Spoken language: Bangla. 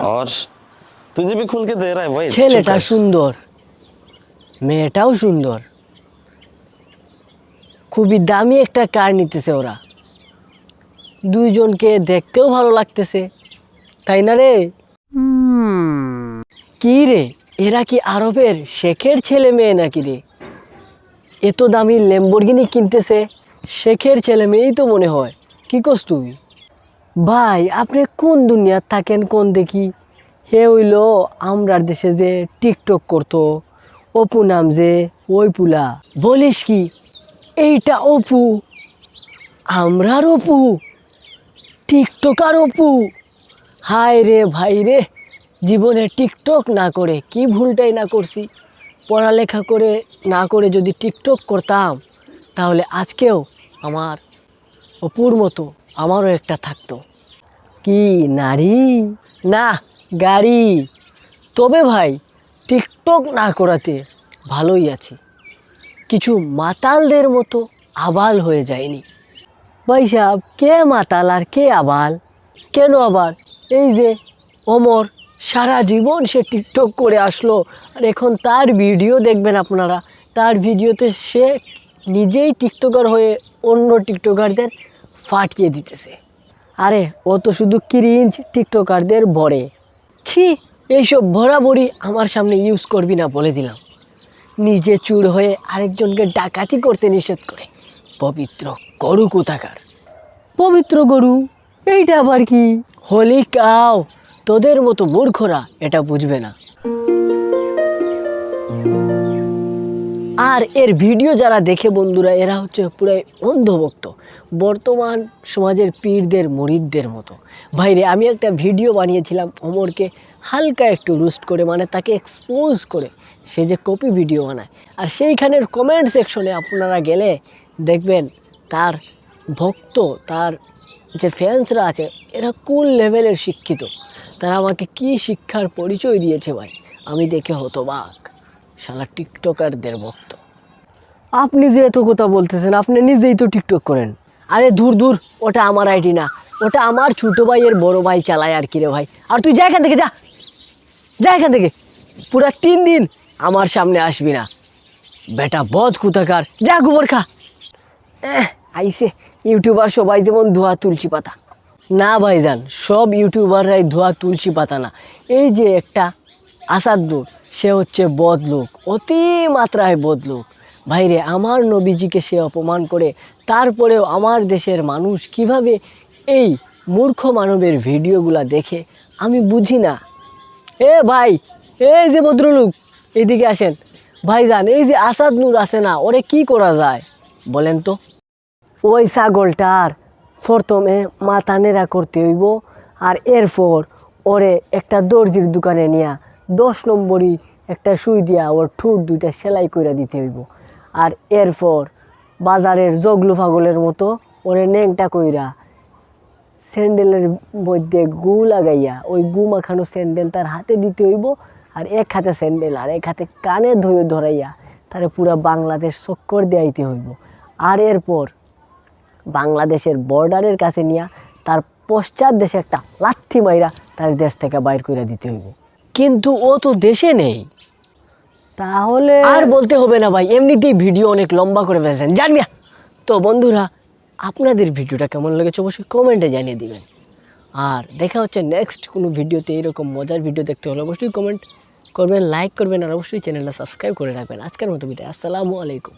और तुझे भी खुल के दे रहा है भाई। ছেলেটা সুন্দর, মেয়েটাও সুন্দর, খুবই দামি একটা কার নিতেছে ওরা। দুইজনকে দেখতেও ভালো লাগতেছে, তাই না রে? কি রে, এরা কি আরবের শেখের ছেলে মেয়ে নাকি রে? এত দামি ল্যাম্বরগিনি কিনতেছে, শেখের ছেলে মেয়েই তো মনে হয়। কি করছ তুই? ভাই আপনি কোন দুনিয়ার থাকেন কোন দেখি? হে হইল আমরার দেশে যে টিকটক করতো, অপু নাম যে, ওই পুলা। বলিস কি, এইটা অপু? আমরার অপু? টিকটকার অপু? হায় রে ভাই রে, জীবনে টিকটক না করে কি ভুলটাই না করছি। পড়ালেখা করে না করে যদি টিকটক করতাম, তাহলে আজকেও আমার অপুর মতো আমারও একটা থাকতো। কি নারী না গাড়ি। তবে ভাই টিকটক না করাতে ভালোই আছি, কিছু মাতালদের মতো আবাল হয়ে যায়নি। ভাই সাহেব, কে মাতাল আর কে আবাল? কেন আবার এই যে অমর, সারা জীবন সে টিকটক করে আসলো, আর এখন তার ভিডিও দেখবেন আপনারা, তার ভিডিওতে সে নিজেই টিকটকার হয়ে অন্য টিকটকারদের ফাটিয়ে দিতেছে। আরে ও তো শুধু ক্রিঞ্জ টিকটকারদের ভরে। ছি, এইসব ভরাভরি আমার সামনে ইউজ করবি না বলে দিলাম। নিজে চুর হয়ে আরেকজনকে ডাকাতি করতে নিষেধ করে পবিত্র গরু কোথাকার। পবিত্র গরু এইটা আবার কি? হোলি কাউ, তোদের মতো মূর্খরা এটা বুঝবে না। আর এর ভিডিও যারা দেখে বন্ধুরা, এরা হচ্ছে পুরাই অন্ধভক্ত, বর্তমান সমাজের পীরদের মুরিদদের মতো। ভাইরে আমি একটা ভিডিও বানিয়েছিলাম অমরকে হালকা একটু রোস্ট করে, মানে তাকে এক্সপোজ করে, সে যে কপি ভিডিও বানায়। আর সেইখানের কমেন্ট সেকশনে আপনারা গেলে দেখবেন তার ভক্ত, তার যে ফ্যান্সরা আছে, এরা কোন লেভেলের শিক্ষিত, তারা আমাকে কি শিক্ষার পরিচয় দিয়েছে ভাই, আমি দেখে হতবাক। শালা টিকটকারদের ভক্ত। আপনি যে এত কথা বলতেছেন, আপনি নিজেই তো টিকটক করেন। আরে দূর দূর, ওটা আমার আইডি না, ওটা আমার ছোটো ভাইয়ের বড় ভাই চালায় আর কি রে ভাই। আর তুই যা এখান থেকে, যা যা এখান থেকে, পুরা 3 দিন আমার সামনে আসবি না, বেটা বদ কোথাকার, যা গোবর খা। আইসে ইউটিউবার সবাই যেমন ধোয়া তুলসী পাতা। না ভাইজান, সব ইউটিউবাররাই ধোয়া তুলসী পাতা না। এই যে একটা আসাদ নূর, সে হচ্ছে বদলোক, অতি মাত্রায় বদলোক। ভাইরে আমার নবীজিকে সে অপমান করে, তারপরেও আমার দেশের মানুষ কিভাবে এই মূর্খ মানবের ভিডিওগুলা দেখে আমি বুঝি না। এ ভাই, এই যে ভদ্রলোক, এদিকে আসেন। ভাইজান এই যে আসাদ নূর আছে না, ওরে কি করা যায় বলেন তো? ওই ছাগলটার প্রথমে মাথা নেড়া করতে হইব, আর এরপর ওরে একটা দর্জির দোকানে নিয়া 10 নম্বরই একটা সুই দিয়া ওর ঠোঁট 2টা সেলাই করে দিতে হইব। আর এরপর বাজারের জগলু ফাগলের মতো ওরে ন্যাংটা কইরা স্যান্ডেলের মধ্যে গু লাগাইয়া ওই গু মাখানো স্যান্ডেল তার হাতে দিতে হইব। আর এক হাতে স্যান্ডেল আর এক হাতে কানে ধরাইয়া তারে পুরা বাংলাদেশ চক্কর দেয়াইতে হইব। আর এরপর বাংলাদেশের বর্ডারের কাছে নিয়া তার পশ্চাৎ দেশে একটা লাথি মাইরা তার দেশ থেকে বাইর করে দিতে হইব। কিন্তু ও তো দেশে নেই। তাহলে আর বলতে হবে না ভাই, এমনিতেই ভিডিও অনেক লম্বা করে ফেলেছেন, জানমিয়া। তো বন্ধুরা, আপনাদের ভিডিওটা কেমন লেগেছে অবশ্যই কমেন্টে জানিয়ে দিবেন। আর দেখা হচ্ছে নেক্সট কোনো ভিডিওতে। এইরকম মজার ভিডিও দেখতে হলে অবশ্যই কমেন্ট করবেন, লাইক করবেন, আর অবশ্যই চ্যানেলটা সাবস্ক্রাইব করে রাখবেন। আজকের মতো বিদায়, আসসালামু আলাইকুম।